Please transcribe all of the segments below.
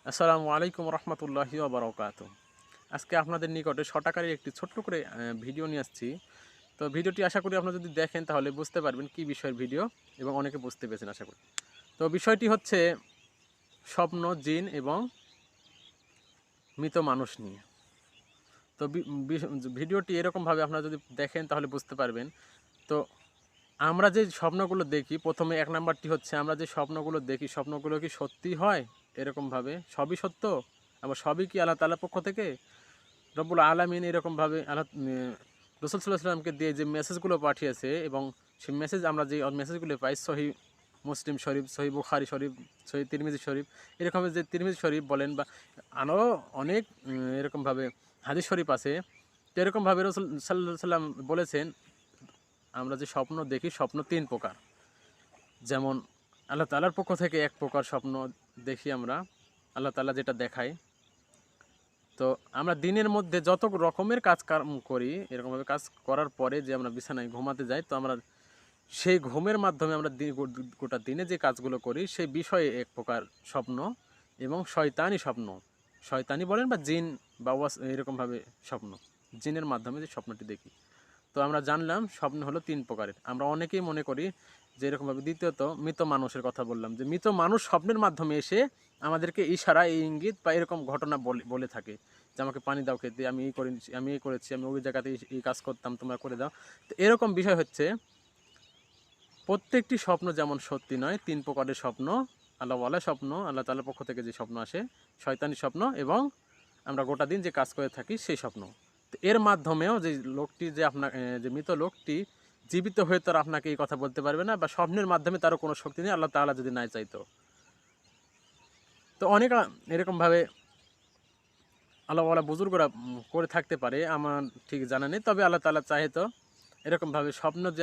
আসসালামু আলাইকুম রহমতুল্লাহি ওয়া বারাকাতুহু। আজকে আপনাদের নিকটে শর্ট একটি ছোট্ট করে ভিডিও নিয়ে আসছি। তো ভিডিওটি আশা করি আপনারা যদি দেখেন তাহলে বুঝতে পারবেন কী বিষয়ের ভিডিও এবং অনেকে বুঝতে পেরেছেন আশা করি। তো বিষয়টি হচ্ছে স্বপ্ন, জিন এবং মৃত মানুষ নিয়ে। তো ভিডিওটি এরকমভাবে আপনারা যদি দেখেন তাহলে বুঝতে পারবেন। তো আমরা যে স্বপ্নগুলো দেখি, প্রথমে ১ নাম্বারটি হচ্ছে আমরা যে স্বপ্নগুলো দেখি, স্বপ্নগুলো কি সত্যি হয়? এরকমভাবে সবই সত্য? আবার সবই কি আল্লাহ তাআলার পক্ষ থেকে? রব্বুল আলামিন এরকমভাবে রাসূল সাল্লাল্লাহু আলাইহি ওয়াসাল্লামকে দিয়ে যে মেসেজগুলো পাঠিয়েছে এবং সেই মেসেজ আমরা যে মেসেজগুলো পাই সহিহ মুসলিম শরীফ, সহিহ বুখারী শরীফ, সহিহ তিরমিজি শরীফ, এরকম যে তিরমিজি শরীফ বলেন বা আরও অনেক এরকমভাবে হাদিস শরীফ আছে। তো এরকমভাবে রাসূল সাল্লাল্লাহু আলাইহি ওয়াসাল্লাম বলেছেন, আমরা যে স্বপ্ন দেখি, স্বপ্ন ৩ প্রকার। যেমন আল্লাহ তাআলার পক্ষ থেকে এক প্রকার স্বপ্ন দেখি আমরা, আল্লাহ তাআলা যেটা দেখায়। তো আমরা দিনের মধ্যে যত রকমের কাজ কাম করি, এরকমভাবে কাজ করার পরে যে আমরা বিছানায় ঘুমাতে যাই, তো আমরা সেই ঘুমের মাধ্যমে আমরা গোটা দিনে যে কাজগুলো করি সেই বিষয়ে এক প্রকার স্বপ্ন এবং শয়তানি স্বপ্ন। শয়তানি বলেন বা জিন বা এরকমভাবে স্বপ্ন। জিনের মাধ্যমে যে স্বপ্নটি দেখি। তো আমরা জানলাম স্বপ্ন হলো ৩ প্রকারের। আমরা অনেকেই মনে করি যে এরকমভাবে, দ্বিতীয়ত মৃত মানুষের কথা বললাম, যে মৃত মানুষ স্বপ্নের মাধ্যমে এসে আমাদেরকে ইশারা, এই ইঙ্গিত বা এরকম ঘটনা বলে থাকে যে আমাকে পানি দাও খেতে, আমি এই করেছি, আমি এই করেছি, আমি ওই জায়গাতে এই কাজ করতাম, তোমরা করে দাও। তো এরকম বিষয় হচ্ছে, প্রত্যেকটি স্বপ্ন যেমন সত্যি নয়, ৩ প্রকারের স্বপ্ন, আল্লাহওয়ালা স্বপ্ন, আল্লাহ তাআলার পক্ষ থেকে যে স্বপ্ন আসে, শয়তানি স্বপ্ন এবং আমরা গোটা দিন যে কাজ করে থাকি সেই স্বপ্ন। তো এর মাধ্যমেও যে লোকটি যে যে মৃত লোকটি জীবিত হয়ে তো আর আপনাকে এই কথা বলতে পারবে না, বা স্বপ্নের মাধ্যমে তারও কোনো শক্তি নেই আল্লাহ তাআলা যদি নাই চাইতো। তো অনেক এরকমভাবে আল্লাহওয়ালা বুজুর্গরা করে থাকতে পারে, আমার ঠিক জানা নেই। তবে আল্লাহ তাআলা চাহে তো এরকমভাবে স্বপ্ন যে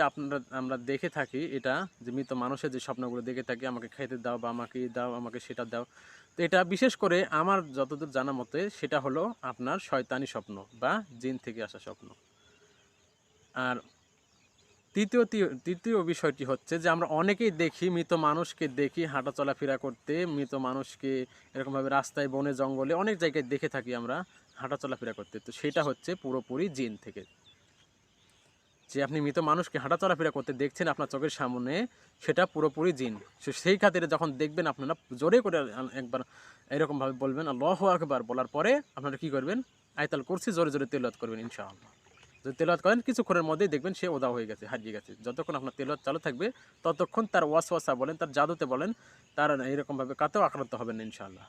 আমরা দেখে থাকি, এটা যে মৃত মানুষের যে স্বপ্নগুলো দেখে থাকি, আমাকে খেতে দাও বা আমাকে দাও, আমাকে সেটা দাও। তো এটা বিশেষ করে আমার যতদূর জানা মতে সেটা হলো আপনার শয়তানি স্বপ্ন বা জিন থেকে আসা স্বপ্ন। আর তৃতীয় বিষয়টি হচ্ছে যে আমরা অনেকেই দেখি, মৃত মানুষকে দেখি হাঁটা চলাফেরা করতে, মৃত মানুষকে এরকমভাবে রাস্তায়, বনে, জঙ্গলে অনেক জায়গায় দেখে থাকি আমরা হাঁটা চলাফেরা করতে। তো সেটা হচ্ছে পুরোপুরি জিন থেকে। যে আপনি মৃত মানুষকে হাঁটা চলাফেরা করতে দেখছেন আপনার চোখের সামনে, সেটা পুরোপুরি জিন। সেই খাতিরে যখন দেখবেন আপনারা জোরে করে একবার এরকমভাবে বলবেন আল্লাহু আকবার, বলার পরে আপনারা কী করবেন, আয়াতুল কুরসি জোরে জোরে তেলাওয়াত করবেন ইনশাআল্লাহ। যদি তেলাওয়াত করেন কিছুক্ষণের মধ্যেই দেখবেন সে উধাও হয়ে গেছে, হারিয়ে গেছে। যতক্ষণ আপনার তেলাওয়াত চালু থাকবে ততক্ষণ তার ওয়াসওয়াসা বলেন, তার জাদুতে বলেন, তার এরকমভাবে কাতেও আক্রান্ত হবেন না ইনশাআল্লাহ।